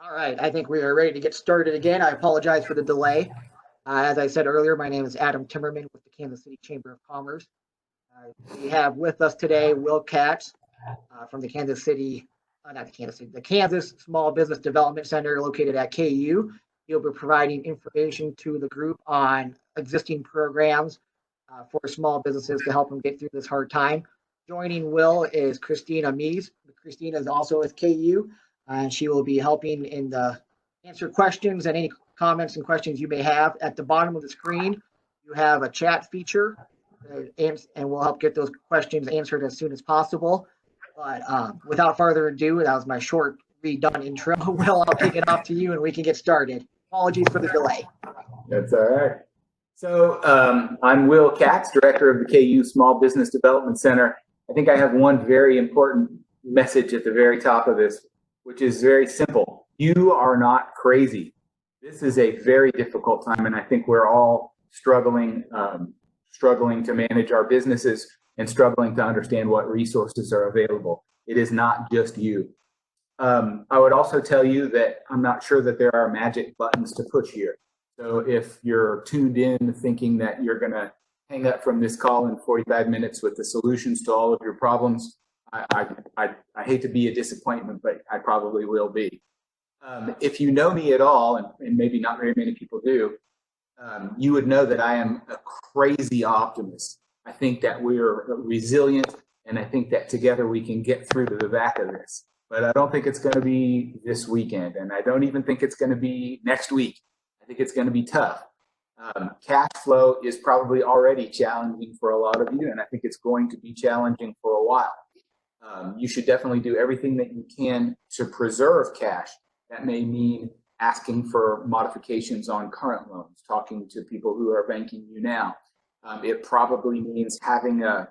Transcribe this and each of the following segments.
All right, I think we are ready to get started again. I apologize for the delay. As I said earlier, my name is Adam Timmerman with the Kansas City Chamber of Commerce. We have with us today Will Katz from the Kansas City, not the Kansas City, the Kansas Small Business Development Center located at KU. He'll be providing information to the group on existing programs for small businesses to help them get through this hard time. Joining Will is Christina Mies. Christina is also with KU, and she will be helping in the answer questions and any comments and questions you may have. At the bottom of the screen, you have a chat feature, and we'll help get those questions answered as soon as possible. But without further ado, that was my short redone intro. Will, I'll kick it off to you and we can get started. Apologies for the delay. That's all right. So I'm Will Katz, Director of the KU Small Business Development Center. I think I have one very important message at the very top of this, which is very simple. You are not crazy. This is a very difficult time, and I think we're all struggling to manage our businesses and struggling to understand what resources are available. It is not just you. I would also tell you that I'm not sure that there are magic buttons to push here. So if you're tuned in thinking that you're going to hang up from this call in 45 minutes with the solutions to all of your problems, I hate to be a disappointment, but I probably will be. If you know me at all, and maybe not very many people do, you would know that I am a crazy optimist. I think that we're resilient, and I think that together we can get through to the back of this. But I don't think it's going to be this weekend, and I don't even think it's going to be next week. I think it's going to be tough. Cash flow is probably already challenging for a lot of you, and I think it's going to be challenging for a while. You should definitely do everything that you can to preserve cash. That may mean asking for modifications on current loans, talking to people who are banking you now. It probably means having a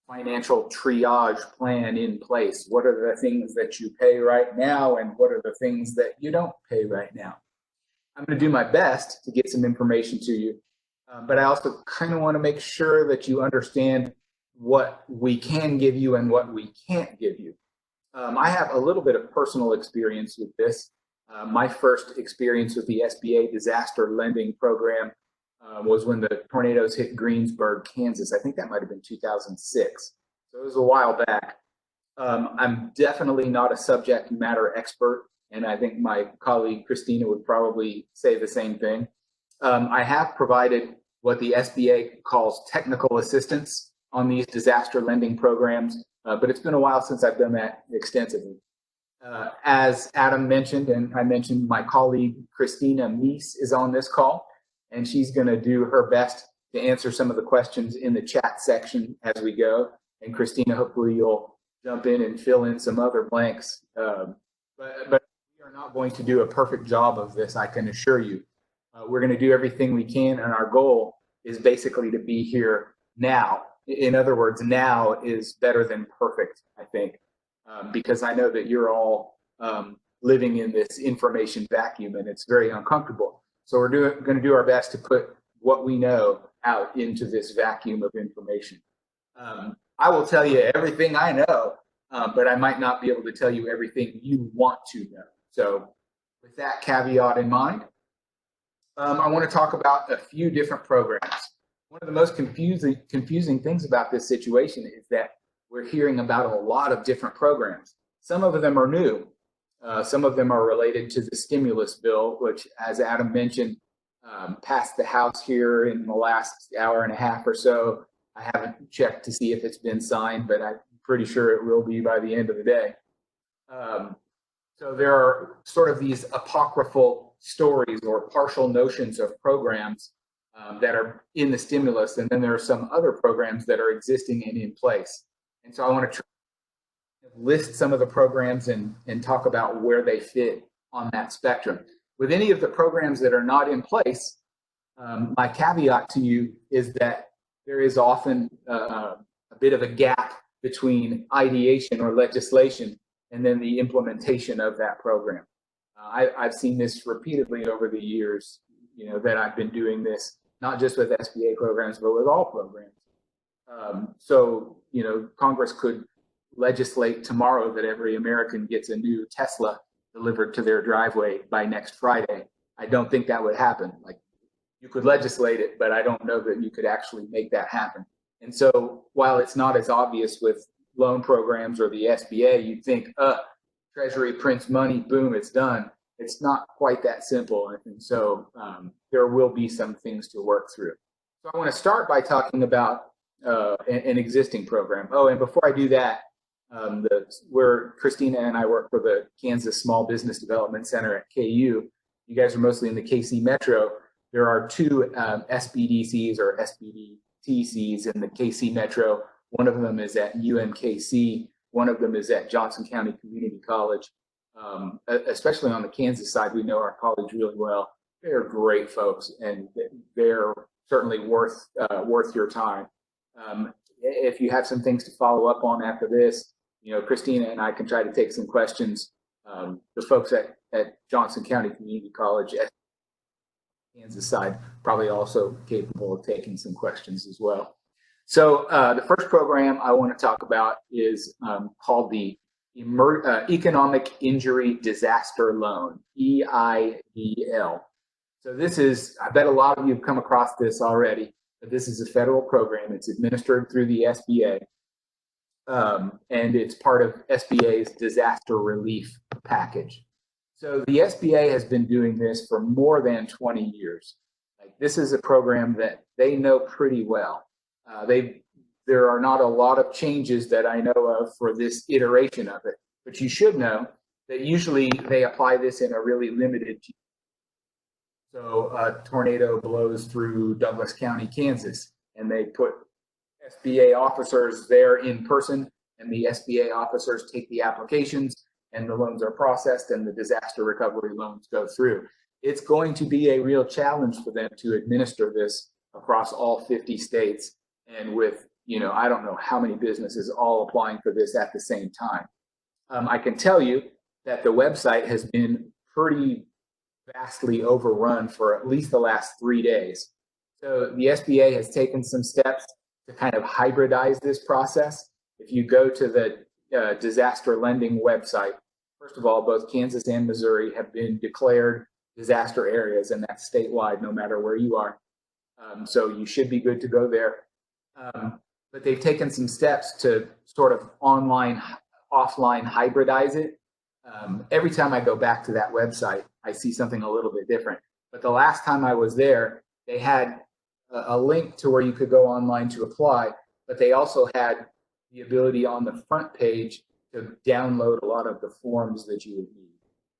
financial triage plan in place. What are the things that you pay right now, and what are the things that you don't pay right now? I'm going to do my best to get some information to you, but I also kind of want to make sure that you understand what we can give you and what we can't give you. I have a little bit of personal experience with this. My first experience with the SBA disaster lending program was when the tornadoes hit Greensburg, Kansas. I think that might have been 2006. So it was a while back. I'm definitely not a subject matter expert, and I think my colleague Christina would probably say the same thing. I have provided what the SBA calls technical assistance on these disaster lending programs, but it's been a while since I've done that extensively. As Adam mentioned, and I mentioned, my colleague Christina Mies is on this call, and she's going to do her best to answer some of the questions in the chat section as we go. And Christina, hopefully you'll jump in and fill in some other blanks. But we are not going to do a perfect job of this, I can assure you. We're going to do everything we can, and our goal is basically to be here now. In other words, now is better than perfect, I think, because I know that you're all living in this information vacuum, and it's very uncomfortable. So we're going to do our best to put what we know out into this vacuum of information. I will tell you everything I know, but I might not be able to tell you everything you want to know. So with that caveat in mind, I want to talk about a few different programs. One of the most confusing things about this situation is that we're hearing about a lot of different programs. Some of them are new. Some of them are related to the stimulus bill, which, as Adam mentioned, passed the House here in the last hour and a half or so. I haven't checked to see if it's been signed, but I'm pretty sure it will be by the end of the day. So there are sort of these apocryphal stories or partial notions of programs that are in the stimulus, and then there are some other programs that are existing and in place. And so I want to try to list some of the programs and talk about where they fit on that spectrum. With any of the programs that are not in place, my caveat to you is that there is often a bit of a gap between ideation or legislation and then the implementation of that program. I've seen this repeatedly over the years, that I've been doing this, not just with SBA programs, but with all programs. So, Congress could legislate tomorrow that every American gets a new Tesla delivered to their driveway by next Friday. I don't think that would happen. Like, you could legislate it, but I don't know that you could actually make that happen. And so while it's not as obvious with loan programs or the SBA, you'd think, Treasury prints money, boom, it's done. It's not quite that simple. And so there will be some things to work through. So I want to start by talking about an existing program. Oh, and before I do that, Christina and I work for the Kansas Small Business Development Center at KU. You guys are mostly in the KC Metro. There are two SBDCs or SBDTCs in the KC Metro. One of them is at UMKC. One of them is at Johnson County Community College. Especially on the Kansas side, we know our college really well. They're great folks, and they're certainly worth your time. If you have some things to follow up on after this, Christina and I can try to take some questions. The folks at Johnson County Community College at Kansas side probably also capable of taking some questions as well. So the first program I want to talk about is called the Economic Injury Disaster Loan, EIDL. So this is, I bet a lot of you have come across this already, but this is a federal program. It's administered through the SBA, and it's part of SBA's disaster relief package. So the SBA has been doing this for more than 20 years. Like, this is a program that they know pretty well. There are not a lot of changes that I know of for this iteration of it, but you should know that usually they apply this in a really limited. So a tornado blows through Douglas County, Kansas, and they put SBA officers there in person, and the SBA officers take the applications, and the loans are processed, and the disaster recovery loans go through. It's going to be a real challenge for them to administer this across all 50 states, and with, I don't know how many businesses all applying for this at the same time. I can tell you that the website has been pretty vastly overrun for at least the last 3 days. So the SBA has taken some steps to kind of hybridize this process. If you go to the disaster lending website, first of all, both Kansas and Missouri have been declared disaster areas, and that's statewide no matter where you are. So you should be good to go there. But they've taken some steps to sort of offline hybridize it. Every time I go back to that website, I see something a little bit different. But the last time I was there, they had a link to where you could go online to apply, but they also had the ability on the front page to download a lot of the forms that you would need.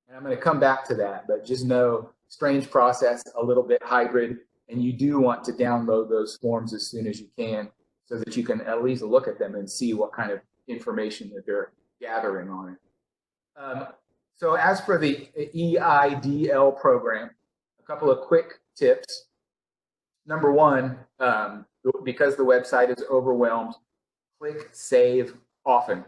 And I'm going to come back to that, but just know, strange process, a little bit hybrid, and you do want to download those forms as soon as you can so that you can at least look at them and see what kind of information that they're gathering on it. So as for the EIDL program, a couple of quick tips. Number one, because the website is overwhelmed, click save often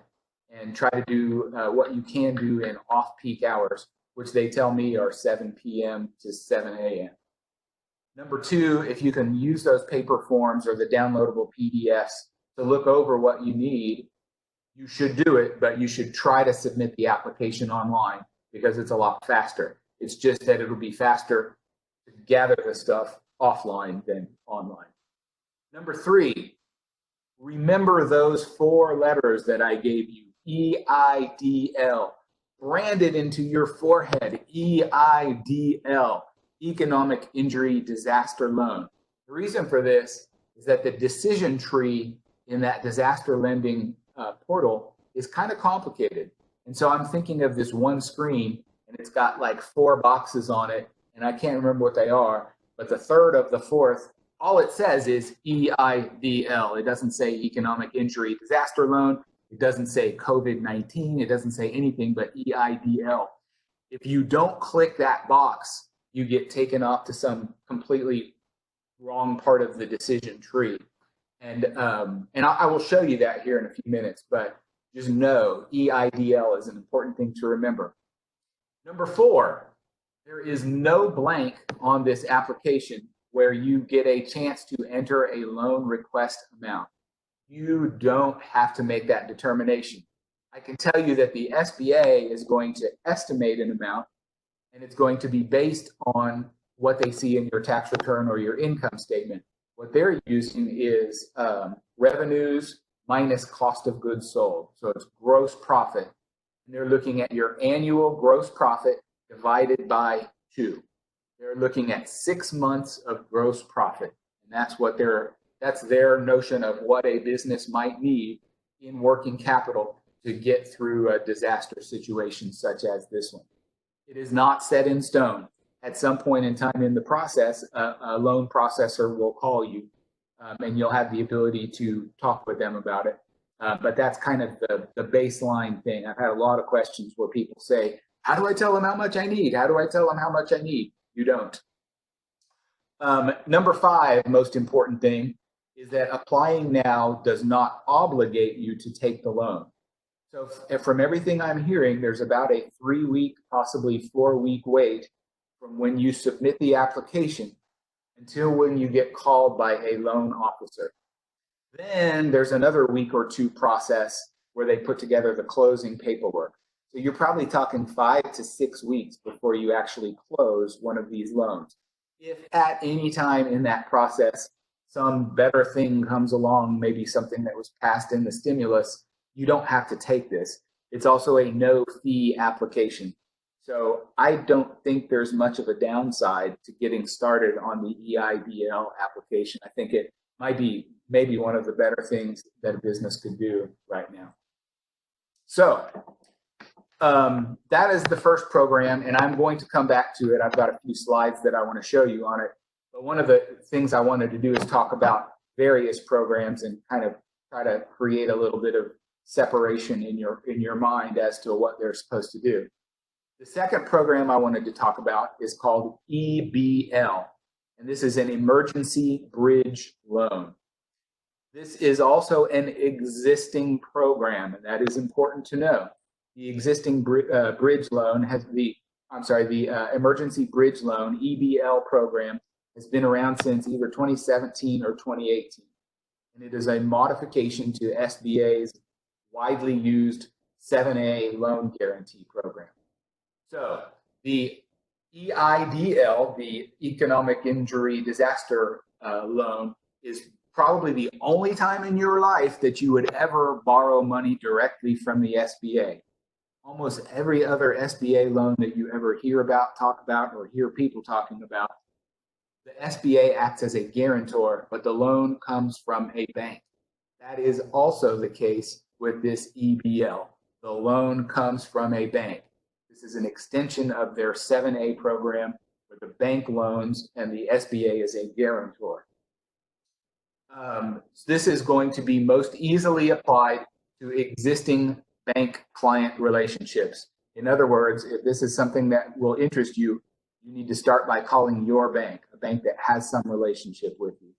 and try to do what you can do in off-peak hours, which they tell me are 7 p.m. to 7 a.m. Number two, if you can use those paper forms or the downloadable PDFs to look over what you need, you should do it, but you should try to submit the application online because it's a lot faster. It's just that it'll be faster to gather the stuff offline than online. Number three, remember those 4 letters that I gave you, EIDL, branded into your forehead, EIDL, Economic Injury Disaster Loan. The reason for this is that the decision tree in that disaster lending portal is kind of complicated. And so I'm thinking of this one screen, and it's got like 4 boxes on it, and I can't remember what they are, but the third of the fourth, all it says is EIDL. It doesn't say Economic Injury Disaster Loan. It doesn't say COVID-19. It doesn't say anything but EIDL. If you don't click that box, you get taken off to some completely wrong part of the decision tree. And I will show you that here in a few minutes, but just know EIDL is an important thing to remember. Number 4, there is no blank on this application where you get a chance to enter a loan request amount. You don't have to make that determination. I can tell you that the SBA is going to estimate an amount, and it's going to be based on what they see in your tax return or your income statement. What they're using is revenues minus cost of goods sold. So it's gross profit. And they're looking at your annual gross profit divided by 2. They're looking at 6 months of gross profit. And that's their notion of what a business might need in working capital to get through a disaster situation such as this one. It is not set in stone. At some point in time in the process, a loan processor will call you, and you'll have the ability to talk with them about it. But that's kind of the baseline thing. I've had a lot of questions where people say, how do I tell them how much I need? How do I tell them how much I need? You don't. Number 5, most important thing, is that applying now does not obligate you to take the loan. So from everything I'm hearing, there's about a 3-week, possibly 4-week wait from when you submit the application until when you get called by a loan officer. Then there's another week or 2 process where they put together the closing paperwork. So you're probably talking 5 to 6 weeks before you actually close one of these loans. If at any time in that process, some better thing comes along, maybe something that was passed in the stimulus, you don't have to take this. It's also a no-fee application. So I don't think there's much of a downside to getting started on the EIDL application. I think it might be maybe one of the better things that a business could do right now. So that is the first program, and I'm going to come back to it. I've got a few slides that I want to show you on it. But one of the things I wanted to do is talk about various programs and kind of try to create a little bit of separation in your mind as to what they're supposed to do. The second program I wanted to talk about is called EBL, and this is an emergency bridge loan. This is also an existing program, and that is important to know. The existing bridge loan has the emergency bridge loan EBL program has been around since either 2017 or 2018, and it is a modification to SBA's widely used 7A loan guarantee program. So the EIDL, the Economic Injury Disaster Loan, is probably the only time in your life that you would ever borrow money directly from the SBA. Almost every other SBA loan that you ever hear about, talk about, or hear people talking about, the SBA acts as a guarantor, but the loan comes from a bank. That is also the case with this EBL. The loan comes from a bank. This is an extension of their 7A program where the bank loans and the SBA is a guarantor. This is going to be most easily applied to existing bank client relationships. In other words, if this is something that will interest you, you need to start by calling your bank, a bank that has some relationship with you.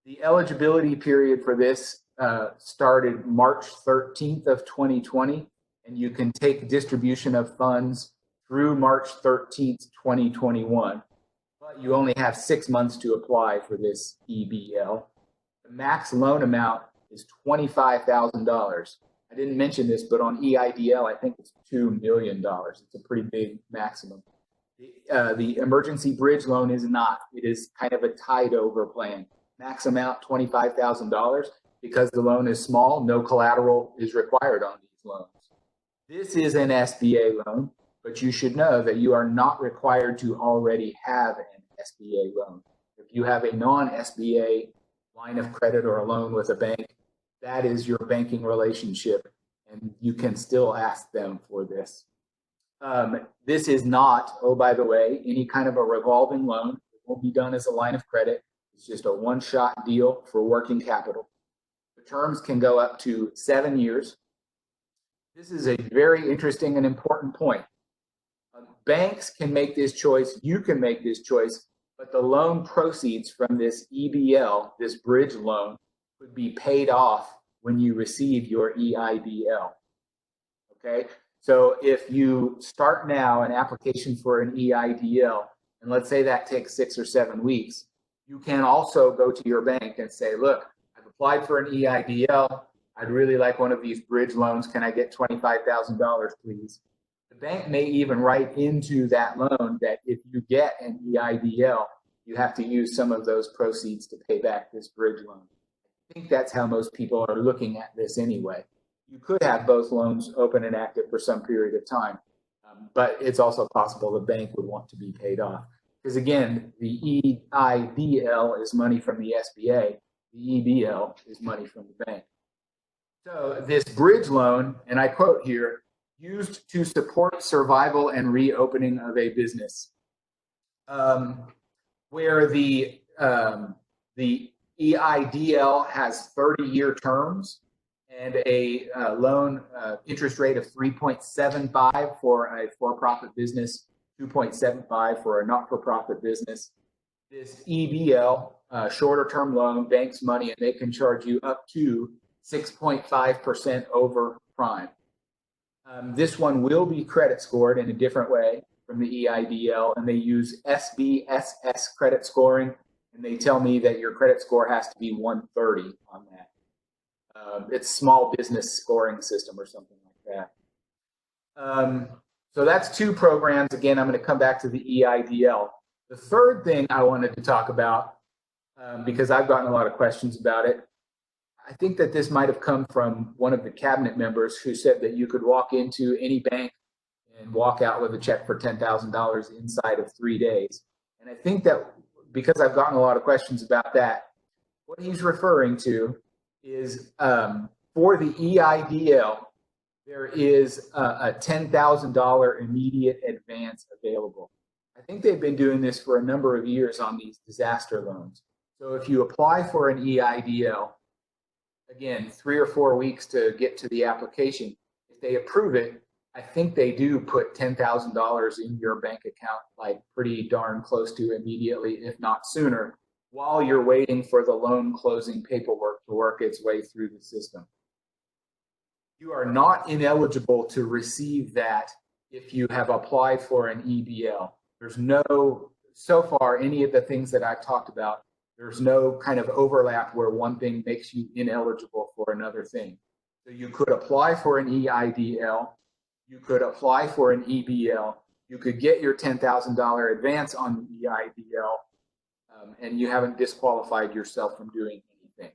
The eligibility period for this started March 13th of 2020, and you can take distribution of funds through March 13th, 2021. But you only have 6 months to apply for this EBL. The max loan amount is $25,000. I didn't mention this, but on EIDL, I think it's $2 million. It's a pretty big maximum. The emergency bridge loan is not. It is kind of a tied over plan. Max amount $25,000. Because the loan is small, no collateral is required on these loans. This is an SBA loan, but you should know that you are not required to already have an SBA loan. If you have a non-SBA line of credit or a loan with a bank, that is your banking relationship, and you can still ask them for this. This is not, oh, by the way, any kind of a revolving loan. It won't be done as a line of credit. It's just a one-shot deal for working capital. The terms can go up to 7 years. This is a very interesting and important point. Banks can make this choice, you can make this choice, but the loan proceeds from this EBL, this bridge loan, would be paid off when you receive your EIDL. Okay, so if you start now an application for an EIDL, and let's say that takes 6 or 7 weeks, you can also go to your bank and say, look, I've applied for an EIDL. I'd really like one of these bridge loans. Can I get $25,000, please? The bank may even write into that loan that if you get an EIDL, you have to use some of those proceeds to pay back this bridge loan. I think that's how most people are looking at this anyway. You could have both loans open and active for some period of time, but it's also possible the bank would want to be paid off. Because again, the EIDL is money from the SBA, the EBL is money from the bank. So this bridge loan, and I quote here, used to support survival and reopening of a business, where the EIDL has 30-year terms and a loan interest rate of 3.75 for a for-profit business, 2.75 for a not-for-profit business. This EBL, shorter-term loan, banks money, and they can charge you up to 6.5% over prime. This one will be credit scored in a different way from the EIDL, and they use SBSS credit scoring, and they tell me that your credit score has to be 130 on that. It's small business scoring system or something like that. So that's two programs. Again, I'm going to come back to the EIDL. The third thing I wanted to talk about, because I've gotten a lot of questions about it, I think that this might have come from one of the cabinet members who said that you could walk into any bank and walk out with a check for $10,000 inside of 3 days. And I think that because I've gotten a lot of questions about that, what he's referring to is for the EIDL, there is a $10,000 immediate advance available. I think they've been doing this for a number of years on these disaster loans. So if you apply for an EIDL, again, 3 or 4 weeks to get to the application, if they approve it, I think they do put $10,000 in your bank account, like pretty darn close to immediately, if not sooner, while you're waiting for the loan closing paperwork to work its way through the system. You are not ineligible to receive that if you have applied for an EBL. There's no, so far, any of the things that I've talked about, there's no kind of overlap where one thing makes you ineligible for another thing. So you could apply for an EIDL, you could apply for an EBL, you could get your $10,000 advance on the EIDL, and you haven't disqualified yourself from doing anything.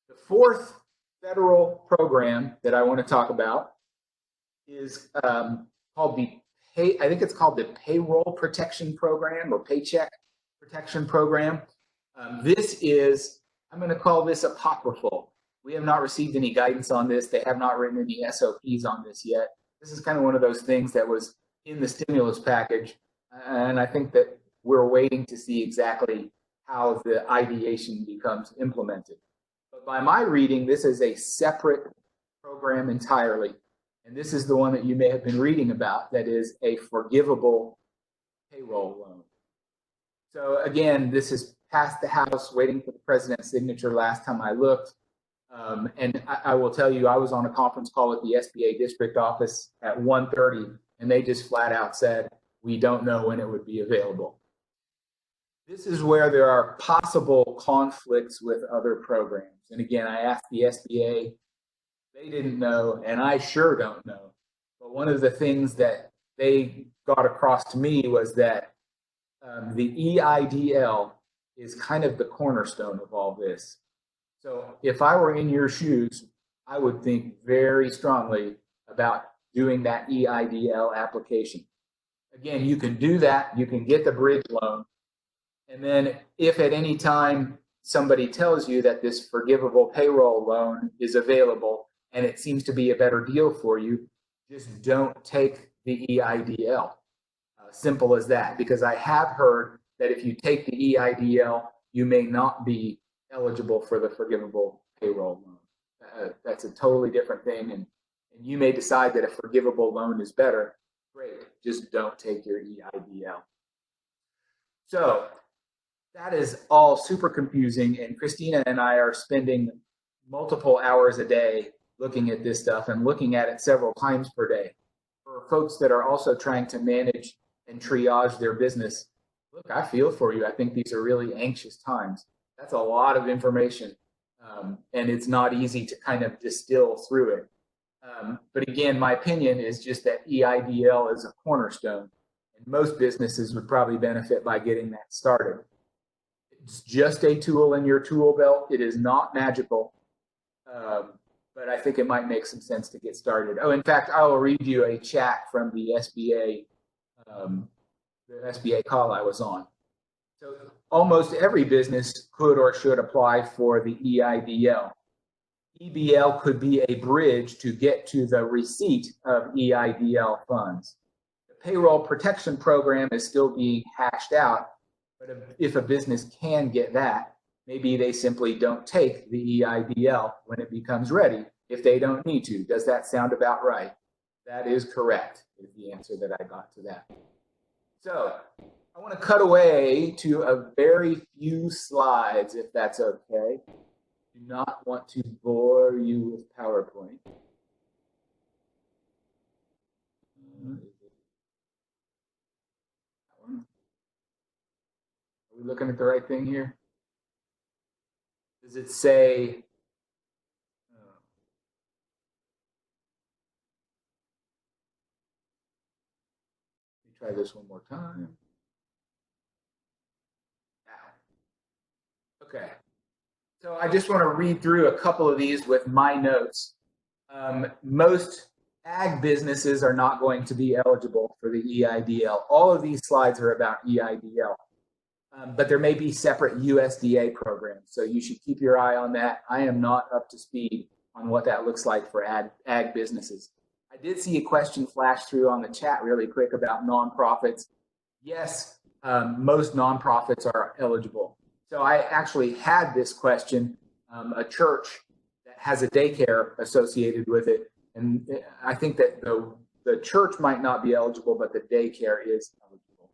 The fourth federal program that I want to talk about is called I think it's called the Payroll Protection Program or Paycheck Protection Program. This is, I'm going to call this apocryphal. We have not received any guidance on this. They have not written any SOPs on this yet. This is kind of one of those things that was in the stimulus package, and I think that we're waiting to see exactly how the ideation becomes implemented. But by my reading, this is a separate program entirely, and this is the one that you may have been reading about, that is a forgivable payroll loan. So again, this is passed the House, waiting for the president's signature last time I looked. And I will tell you, I was on a conference call at the SBA district office at 1:30, and they just flat out said, we don't know when it would be available. This is where there are possible conflicts with other programs. And again, I asked the SBA, they didn't know, and I sure don't know. But one of the things that they got across to me was that the EIDL is kind of the cornerstone of all this. So if I were in your shoes, I would think very strongly about doing that EIDL application. Again, you can do that. You can get the bridge loan. And then if at any time somebody tells you that this forgivable payroll loan is available and it seems to be a better deal for you, just don't take the EIDL. Simple as that, because I have heard that if you take the EIDL, you may not be eligible for the forgivable payroll loan. That's a totally different thing, and you may decide that a forgivable loan is better. Great, just don't take your EIDL. So that is all super confusing, and Christina and I are spending multiple hours a day looking at this stuff and looking at it several times per day. For folks that are also trying to manage and triage their business, look, I feel for you. I think these are really anxious times. That's a lot of information. and it's not easy to kind of distill through it. But again, my opinion is just that EIDL is a cornerstone, and most businesses would probably benefit by getting that started. It's just a tool in your tool belt. It is not magical, but I think it might make some sense to get started. Oh, in fact, I will read you a chat from the SBA call I was on. So almost every business could or should apply for the EIDL. EBL could be a bridge to get to the receipt of EIDL funds. The payroll protection program is still being hashed out, but if a business can get that, maybe they simply don't take the EIDL when it becomes ready if they don't need to. Does that sound about right? That is correct, is the answer that I got to that. So I want to cut away to a very few slides, if that's okay. Do not want to bore you with PowerPoint. Are we looking at the right thing here? Does it say, let me try this one more time. Okay. So I just want to read through a couple of these with my notes. Most ag businesses are not going to be eligible for the EIDL. All of these slides are about EIDL, but there may be separate USDA programs, so you should keep your eye on that. I am not up to speed on what that looks like for ag businesses. I did see a question flash through on the chat really quick about nonprofits. Yes, most nonprofits are eligible. So I actually had this question, a church that has a daycare associated with it. And I think that the church might not be eligible, but the daycare is eligible.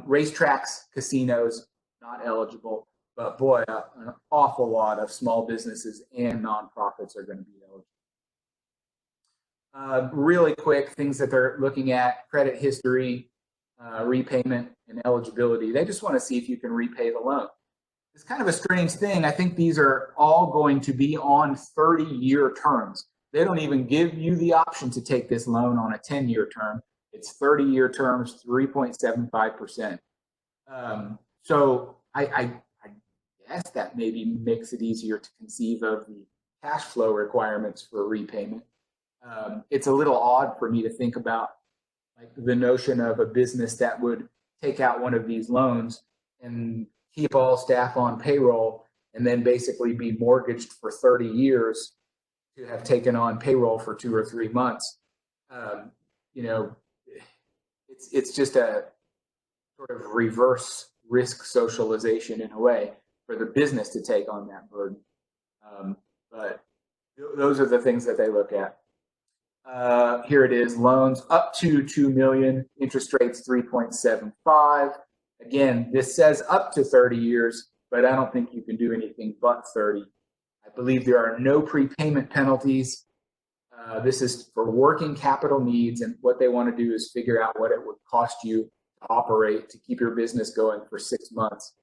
Racetracks, casinos, not eligible. But boy, an awful lot of small businesses and nonprofits are going to be eligible. Really quick, things that they're looking at: credit history, repayment, and eligibility. They just want to see if you can repay the loan. It's kind of a strange thing. I think these are all going to be on 30-year terms. They don't even give you the option to take this loan on a 10-year term. It's 30-year terms, 3.75%. So I guess that maybe makes it easier to conceive of the cash flow requirements for repayment. It's a little odd for me to think about like the notion of a business that would take out one of these loans and keep all staff on payroll and then basically be mortgaged for 30 years to have taken on payroll for 2 or 3 months. It's just a sort of reverse risk socialization in a way for the business to take on that burden. But those are the things that they look at. Here it is: loans up to $2 million, interest rates 3.75. Again, this says up to 30 years, but I don't think you can do anything but 30. I believe there are no prepayment penalties. This is for working capital needs, and what they want to do is figure out what it would cost you to operate, to keep your business going for 6 months.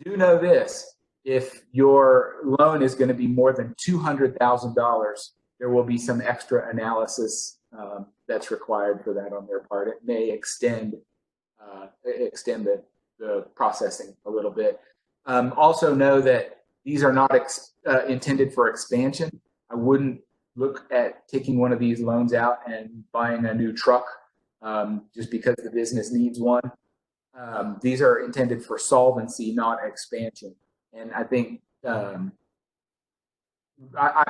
Do know this: if your loan is going to be more than $200,000, there will be some extra analysis that's required for that on their part. It may extend the processing a little bit. Also know that these are not intended for expansion. I wouldn't look at taking one of these loans out and buying a new truck just because the business needs one. These are intended for solvency, not expansion. And I think I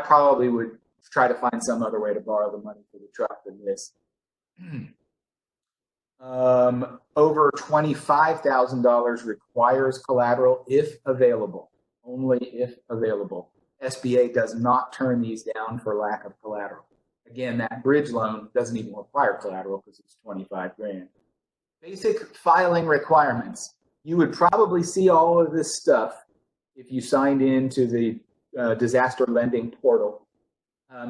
probably would try to find some other way to borrow the money for the truck than this. Over $25,000 requires collateral if available, only if available. SBA does not turn these down for lack of collateral. Again, that bridge loan doesn't even require collateral because it's 25 grand. Basic filing requirements. You would probably see all of this stuff if you signed into the disaster lending portal.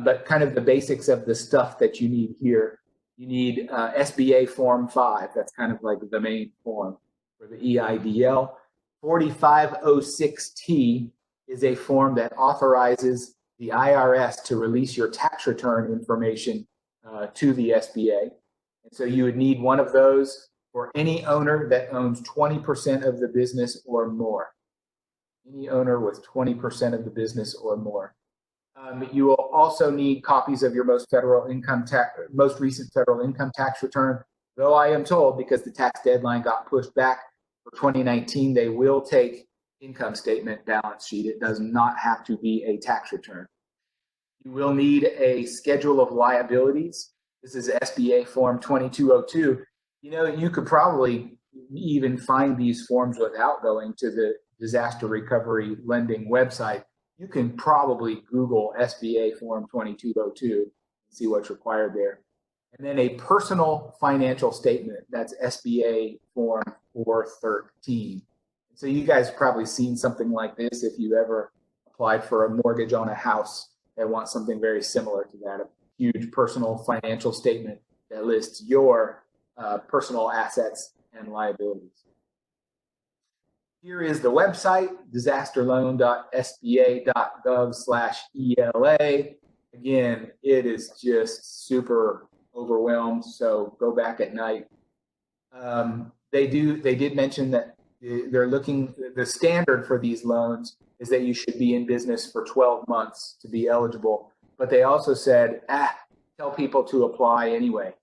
But kind of the basics of the stuff that you need here. You need SBA Form 5. That's kind of like the main form for the EIDL. 4506T is a form that authorizes the IRS to release your tax return information to the SBA. And so you would need one of those for any owner that owns 20% of the business or more. Any owner with 20% of the business or more. You will also need copies of your most recent federal income tax return. Though I am told, because the tax deadline got pushed back for 2019, they will take income statement, balance sheet. It does not have to be a tax return. You will need a schedule of liabilities. This is SBA Form 2202. You know, you could probably even find these forms without going to the disaster recovery lending website. You can probably Google SBA Form 2202 and see what's required there. And then a personal financial statement, that's SBA Form 413. So you guys have probably seen something like this if you ever applied for a mortgage on a house. They want something very similar to that, a huge personal financial statement that lists your personal assets and liabilities. Here is the website, disasterloan.sba.gov/ELA. Again, it is just super overwhelmed, so go back at night. They did mention that they're looking, the standard for these loans is that you should be in business for 12 months to be eligible. But they also said, tell people to apply anyway.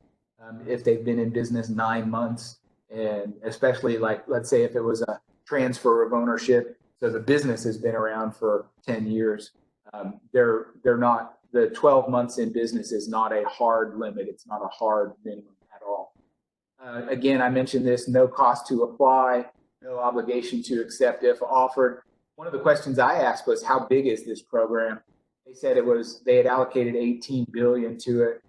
If they've been in business 9 months, and especially like, let's say if it was a transfer of ownership, so the business has been around for 10 years, they're not, the 12 months in business is not a hard limit. It's not a hard minimum at all. Again, I mentioned this, no cost to apply, no obligation to accept if offered. One of the questions I asked was, how big is this program? They said they had allocated $18 billion to it.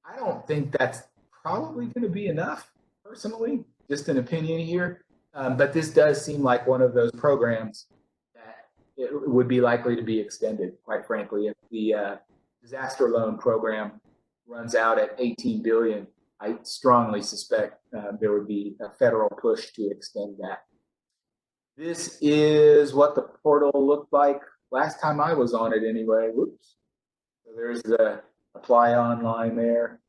I don't think that's probably going to be enough, personally, just an opinion here. But this does seem like one of those programs that it would be likely to be extended, quite frankly. If the disaster loan program runs out at $18 billion, I strongly suspect there would be a federal push to extend that. This is what the portal looked like last time I was on it anyway. Whoops. So there's the apply online there.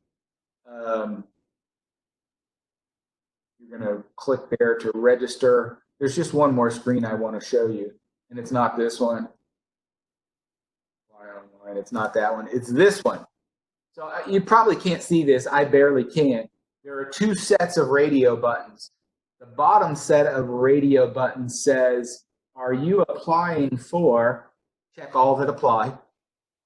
You're going to click there to register. There's just one more screen I want to show you, and it's not this one. Apply online. It's not that one. It's this one. So you probably can't see this. I barely can. There are two sets of radio buttons. The bottom set of radio buttons says, are you applying for, check all that apply.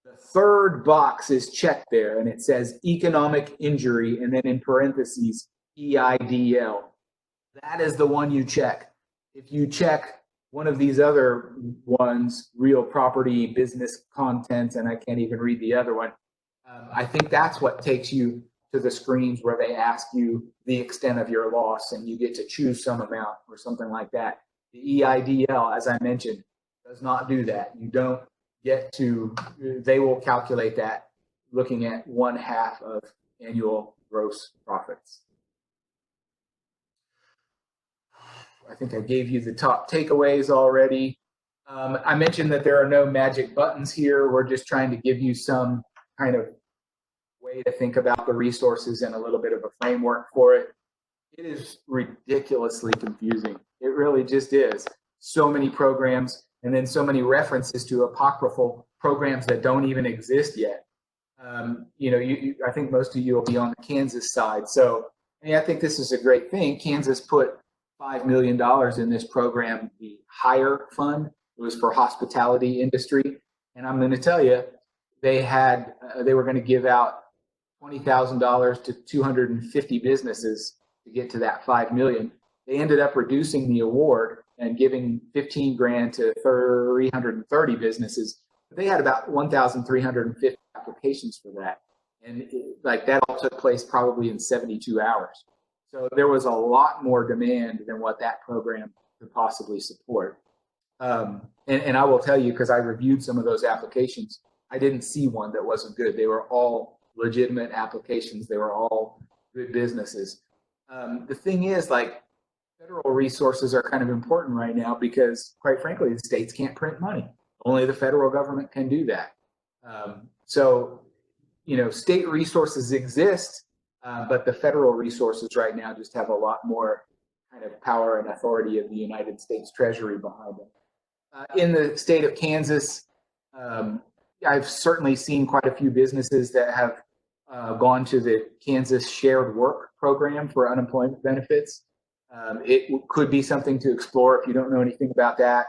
The third box is checked there, and it says economic injury, and then in parentheses, EIDL. That is the one you check. If you check one of these other ones, real property, business content, and I can't even read the other one, I think that's what takes you to the screens where they ask you the extent of your loss, and you get to choose some amount or something like that. The EIDL, as I mentioned, does not do that. You don't get to, they will calculate that looking at 1/2 of annual gross profits. I think I gave you the top takeaways already. I mentioned that there are no magic buttons here. We're just trying to give you some kind of way to think about the resources and a little bit of a framework for it. It is ridiculously confusing. It really just is. So many programs, and then so many references to apocryphal programs that don't even exist yet. I think most of you will be on the Kansas side. So I think this is a great thing. Kansas put $5 million in this program, the Hire Fund. It was for hospitality industry. And I'm going to tell you, they were going to give out $20,000 to 250 businesses to get to that 5 million. They ended up reducing the award and giving 15 grand to 330 businesses. They had about 1,350 applications for that. And that all took place probably in 72 hours. So there was a lot more demand than what that program could possibly support. And I will tell you, because I reviewed some of those applications, I didn't see one that wasn't good. They were all legitimate applications. They were all good businesses. The thing is, federal federal resources are kind of important right now because, quite frankly, the states can't print money. Only the federal government can do that. So, state resources exist, but the federal resources right now just have a lot more kind of power and authority of the United States Treasury behind them. In the state of Kansas, I've certainly seen quite a few businesses that have gone to the Kansas Shared Work Program for unemployment benefits. It could be something to explore if you don't know anything about that.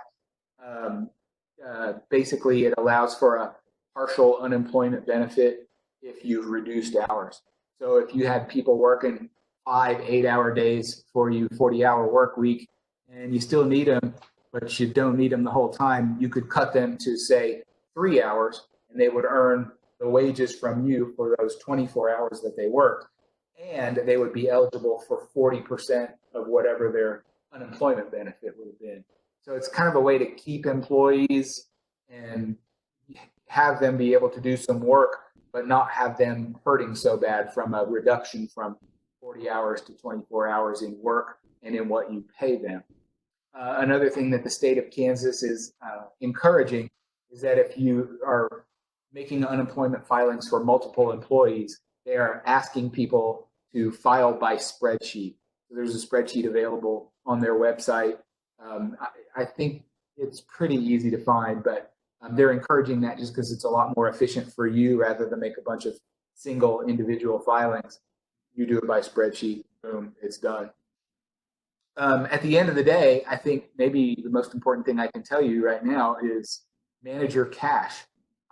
Basically, it allows for a partial unemployment benefit if you've reduced hours. So if you had people working 5 8-hour days for you, 40-hour work week, and you still need them, but you don't need them the whole time, you could cut them to, say, 3 hours, and they would earn the wages from you for those 24 hours that they worked, and they would be eligible for 40% of whatever their unemployment benefit would have been. So it's kind of a way to keep employees and have them be able to do some work, but not have them hurting so bad from a reduction from 40 hours to 24 hours in work and in what you pay them. Another thing that the state of Kansas is encouraging is that if you are making unemployment filings for multiple employees, they are asking people to file by spreadsheet. So there's a spreadsheet available on their website. I think it's pretty easy to find, but they're encouraging that just because it's a lot more efficient for you rather than make a bunch of single individual filings. You do it by spreadsheet, boom, it's done. At the end of the day, I think maybe the most important thing I can tell you right now is manage your cash.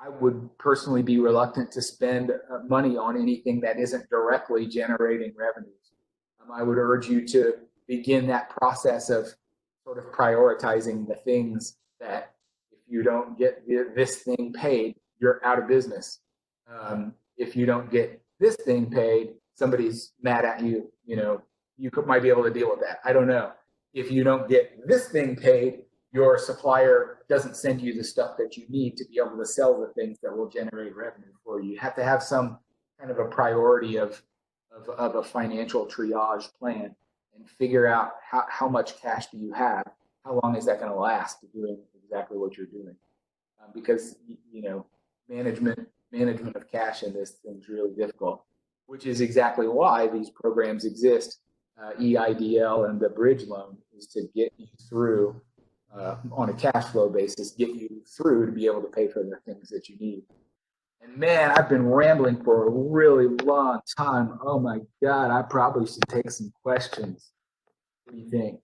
I would personally be reluctant to spend money on anything that isn't directly generating revenues. I would urge you to begin that process of sort of prioritizing the things that if you don't get this thing paid, you're out of business. If you don't get this thing paid, somebody's mad at you, you might be able to deal with that. I don't know. If you don't get this thing paid, your supplier doesn't send you the stuff that you need to be able to sell the things that will generate revenue for you. You have to have some kind of a priority of a financial triage plan and figure out how much cash do you have? How long is that going to last doing exactly what you're doing? Because, management of cash in this thing is really difficult, which is exactly why these programs exist. EIDL and the bridge loan is to get you through on a cash flow basis, get you through to be able to pay for the things that you need. And man, I've been rambling for a really long time. Oh my God, I probably should take some questions. What do you think?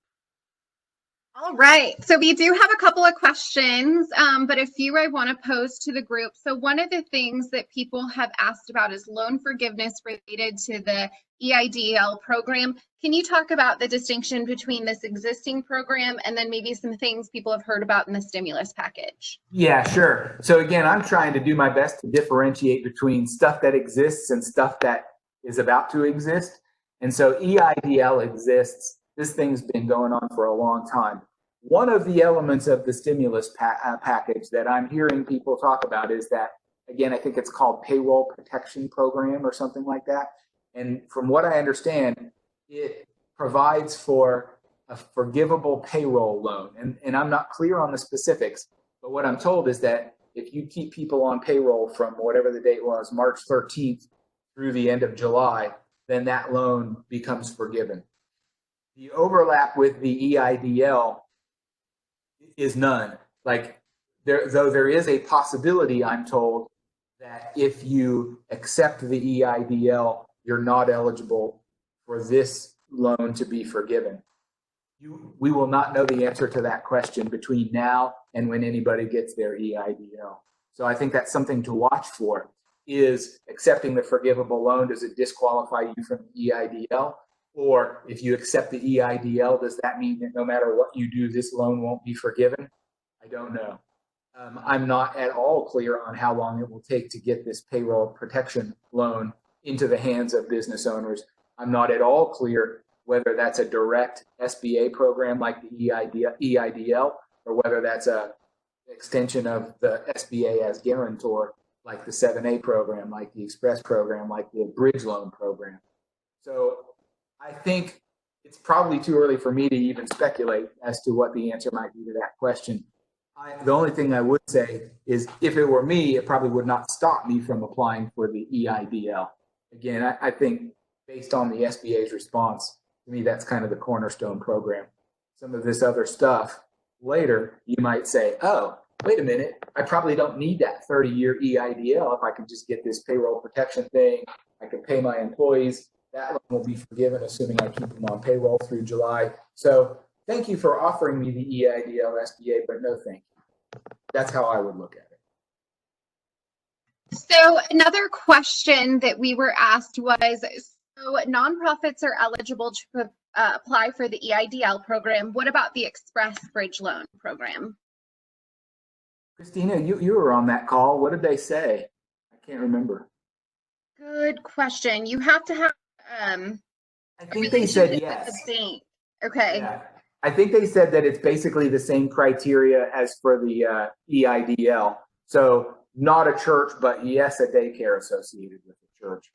All right, so we do have a couple of questions, but a few I want to pose to the group. So one of the things that people have asked about is loan forgiveness related to the EIDL program. Can you talk about the distinction between this existing program and then maybe some things people have heard about in the stimulus package? Yeah, sure. So again, I'm trying to do my best to differentiate between stuff that exists and stuff that is about to exist. And so EIDL exists. This thing's been going on for a long time. One of the elements of the stimulus package that I'm hearing people talk about is that, again, I think it's called Payroll Protection Program or something like that. And from what I understand, it provides for a forgivable payroll loan. And I'm not clear on the specifics, but what I'm told is that if you keep people on payroll from whatever the date was, March 13th through the end of July, then that loan becomes forgiven. The overlap with the EIDL is none. Though there is a possibility, I'm told, that if you accept the EIDL, you're not eligible for this loan to be forgiven. We will not know the answer to that question between now and when anybody gets their EIDL. So I think that's something to watch for. Is accepting the forgivable loan, does it disqualify you from the EIDL? Or if you accept the EIDL, does that mean that no matter what you do, this loan won't be forgiven? I don't know. I'm not at all clear on how long it will take to get this payroll protection loan into the hands of business owners. I'm not at all clear whether that's a direct SBA program like the EIDL or whether that's an extension of the SBA as guarantor like the 7A program, like the Express program, like the Bridge Loan program. So I think it's probably too early for me to even speculate as to what the answer might be to that question. The only thing I would say is if it were me, it probably would not stop me from applying for the EIDL. Again, I think based on the SBA's response, to me, that's kind of the cornerstone program. Some of this other stuff later, you might say, oh, wait a minute, I probably don't need that 30-year EIDL if I can just get this payroll protection thing. I can pay my employees. That loan will be forgiven, assuming I keep them on payroll through July. So thank you for offering me the EIDL SBA, but no thank you. That's how I would look at it. So another question that we were asked was, so nonprofits are eligible to apply for the EIDL program. What about the Express Bridge Loan Program? Christina, you were on that call. What did they say? I can't remember. Good question. You have to have I think they said yes. Okay. Yeah. I think they said that it's basically the same criteria as for the EIDL. So not a church, but yes, a daycare associated with the church.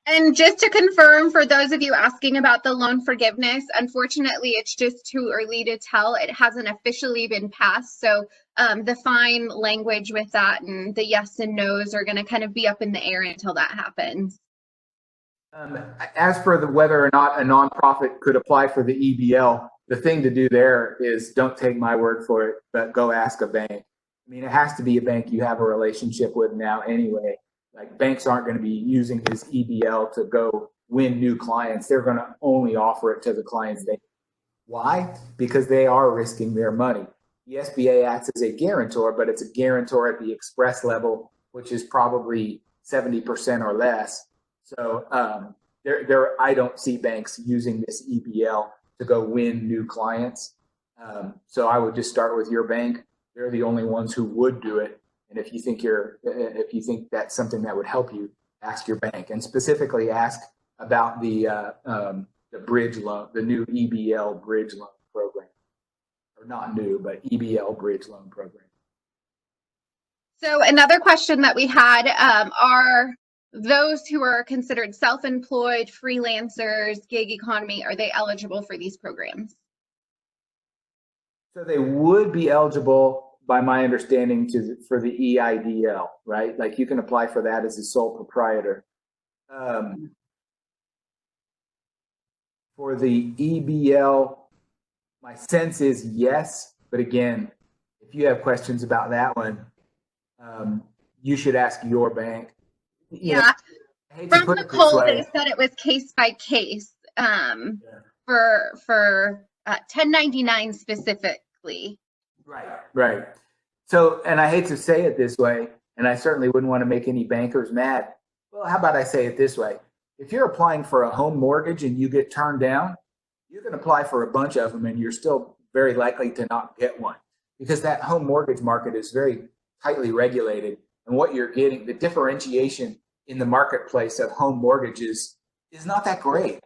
And just to confirm, for those of you asking about the loan forgiveness, unfortunately, it's just too early to tell. It hasn't officially been passed. So the fine language with that and the yes and no's are going to kind of be up in the air until that happens. As for whether or not a nonprofit could apply for the EBL, the thing to do there is don't take my word for it, but go ask a bank. I mean, it has to be a bank you have a relationship with now anyway. Like banks aren't going to be using this EBL to go win new clients. They're going to only offer it to the clients they. Why? Because they are risking their money. The SBA acts as a guarantor, but it's a guarantor at the express level, which is probably 70% or less. So I don't see banks using this EBL to go win new clients. So I would just start with your bank. They're the only ones who would do it. And if you think that's something that would help you, ask your bank, and specifically ask about the bridge loan, the new EBL bridge loan program, or not new, but EBL bridge loan program. So another question that we had are those who are considered self-employed, freelancers, gig economy, are they eligible for these programs? So they would be eligible, by my understanding, for the EIDL, right? Like you can apply for that as a sole proprietor. For the EBL, my sense is yes, but again, if you have questions about that one, you should ask your bank. Yeah. From the poll, they said it was case by case for 1099 specifically. Right. So, and I hate to say it this way, and I certainly wouldn't want to make any bankers mad. Well, how about I say it this way? If you're applying for a home mortgage and you get turned down, you can apply for a bunch of them and you're still very likely to not get one, because that home mortgage market is very tightly regulated. And what you're getting, the differentiation in the marketplace of home mortgages is not that great.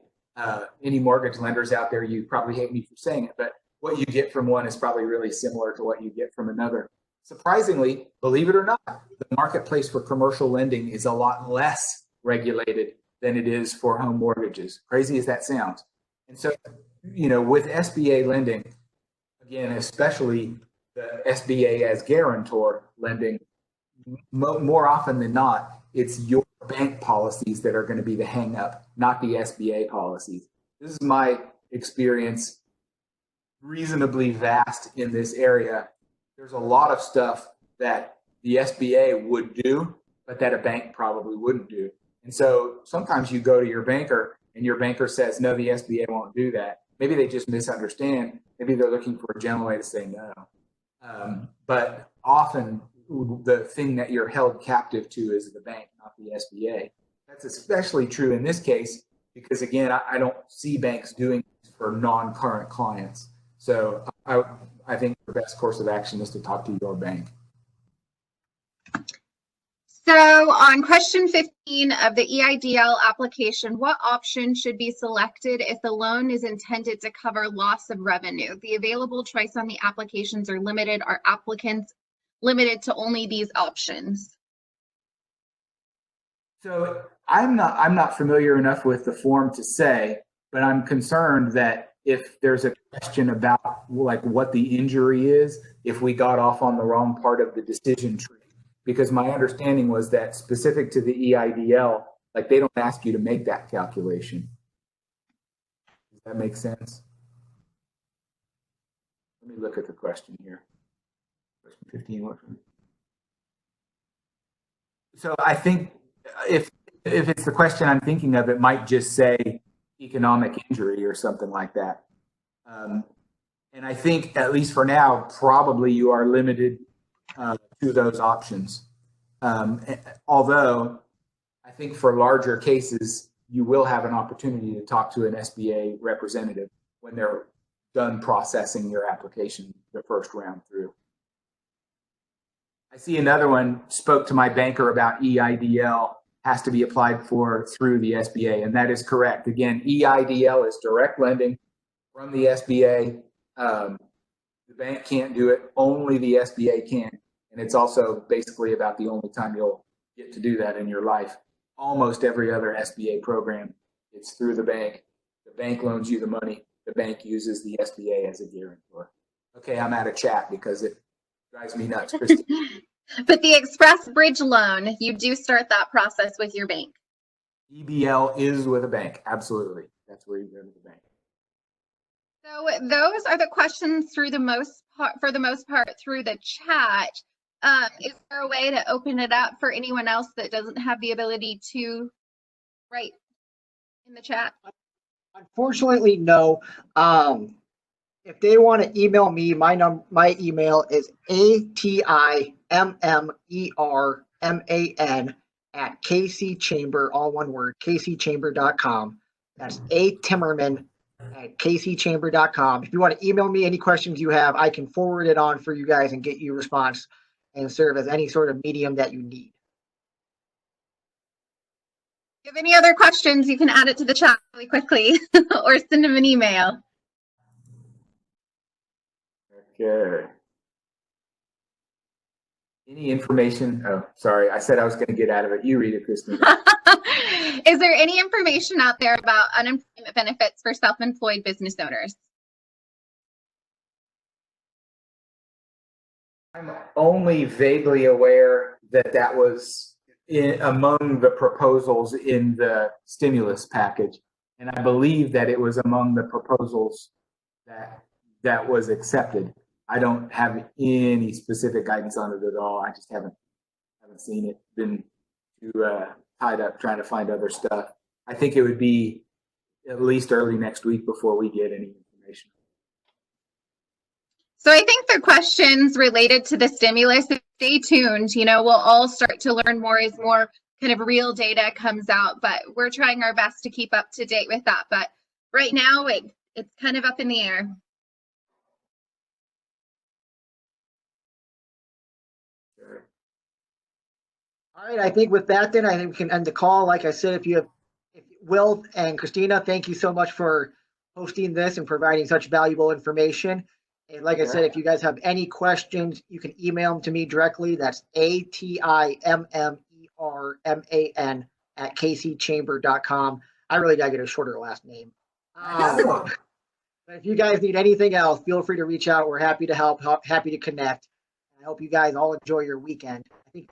Any mortgage lenders out there, you probably hate me for saying it, but what you get from one is probably really similar to what you get from another. Surprisingly, believe it or not, the marketplace for commercial lending is a lot less regulated than it is for home mortgages, crazy as that sounds. And so, with SBA lending, again, especially the SBA as guarantor lending, more often than not, it's your bank policies that are going to be the hang up, not the SBA policies. This is my experience, reasonably vast in this area. There's a lot of stuff that the SBA would do, but that a bank probably wouldn't do. And so sometimes you go to your banker and your banker says, no, the SBA won't do that. Maybe they just misunderstand. Maybe they're looking for a gentle way to say no. But often the thing that you're held captive to is the bank, not the SBA. That's especially true in this case, because again, I don't see banks doing this for non-current clients. So I think the best course of action is to talk to your bank. So on question 15 of the EIDL application, what option should be selected if the loan is intended to cover loss of revenue? The available choice on the applications are limited. Are applicants limited to only these options? So I'm not familiar enough with the form to say, But I'm concerned that if there's a question about like what the injury is, if we got off on the wrong part of the decision tree, because my understanding was that specific to the EIDL, like they don't ask you to make that calculation. Does that make sense? Let me look at the question here. Question 15. So I think if it's the question I'm thinking of, it might just say economic injury or something like that. And I think, at least for now, probably you are limited to those options. Although I think for larger cases, you will have an opportunity to talk to an SBA representative when they're done processing your application the first round through. I see another one, spoke to my banker about EIDL has to be applied for through the SBA, and that is correct. Again, EIDL is direct lending from the SBA. The bank can't do it, only the SBA can. And it's also basically about the only time you'll get to do that in your life. Almost every other SBA program, it's through the bank. The bank loans you the money. The bank uses the SBA as a guarantor. Okay, I'm out of chat because it drives me nuts, Christy. But the Express Bridge loan, you do start that process with your bank. EBL is with a bank, absolutely. That's where you go to the bank. So those are the questions through the most part, for the most part, through the chat. Is there a way to open it up for anyone else that doesn't have the ability to write in the chat? Unfortunately, no. If they want to email me, my email is atimmerman@kcchamber, all one word, kcchamber.com. That's atimmerman@kcchamber.com. If you want to email me any questions you have, I can forward it on for you guys and get you a response and serve as any sort of medium that you need. If you have any other questions, you can add it to the chat really quickly or send them an email. Okay. Any information? Oh, sorry. I said I was going to get out of it. You read it, Christine. Is there any information out there about unemployment benefits for self-employed business owners? I'm only vaguely aware that that was among the proposals in the stimulus package. And I believe that it was among the proposals that was accepted. I don't have any specific guidance on it at all. I just haven't seen it. Been too tied up trying to find other stuff. I think it would be at least early next week before we get any information. So I think the questions related to the stimulus, stay tuned. You know, we'll all start to learn more as more kind of real data comes out, but we're trying our best to keep up to date with that. But right now, it's kind of up in the air. All right, I think with that, then I think we can end the call. Like I said, if Will and Christina, thank you so much for hosting this and providing such valuable information. And like I said, if you guys have any questions, you can email them to me directly. That's atimmerman@kcchamber.com. I really gotta get a shorter last name. But if you guys need anything else, feel free to reach out. We're happy to help, happy to connect. I hope you guys all enjoy your weekend. I think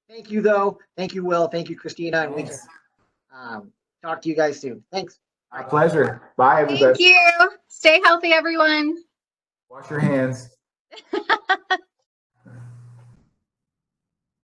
thank you, though. Thank you, Will. Thank you, Christina. And we can talk to you guys soon. Thanks. My pleasure. Bye, everybody. Thank you. Stay healthy, everyone. Wash your hands.